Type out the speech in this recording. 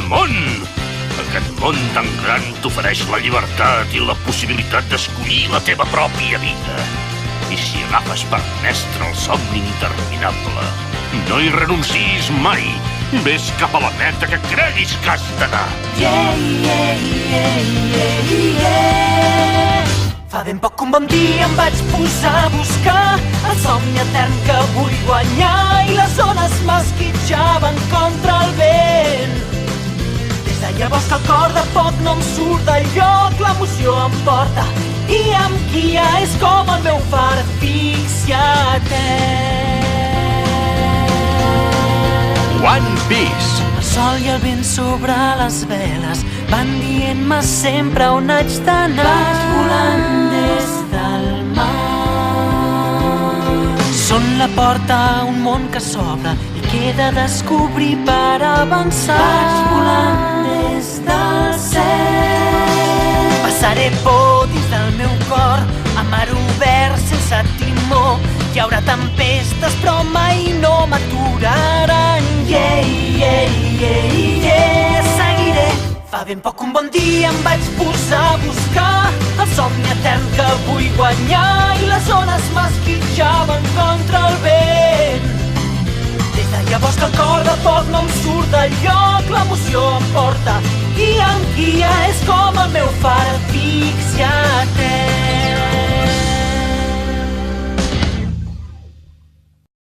món! Aquest món tan gran t'ofereix la llibertat i la possibilitat d'escollir la teva pròpia vida. I si agafes per mestre el somni interminable, no hi renuncis mai. Ves cap a la meta que creguis que has d'anar. Fa ben poc un bon dia em vaig posar a buscar el somni etern que vull guanyar i les ones m'esquitxaven contra el vent. Des de llavors que el cor de poc no em surt del lloc, l'emoció em porta i em guia, és com el meu far asfixiat. One Piece. El sol i el vent sobre les veles van dient-me sempre on haig d'anar. Vaig volant des del mar. Són la porta a un món que s'obre i queda descobrir per avançar. Vaig volant des del cel. Passaré por dins del meu cor, a mar obert sense timó. Hi haurà tempestes però mai no m'aturaran. Seguiré. Fa ben poc un bon dia em vaig posar a buscar el somni etern que vull guanyar i les ones m'esquitxaven contra el vent. Des de llavors que el cor de foc no em surt del lloc, l'emoció em porta i em guia, és com el meu far asfixiat.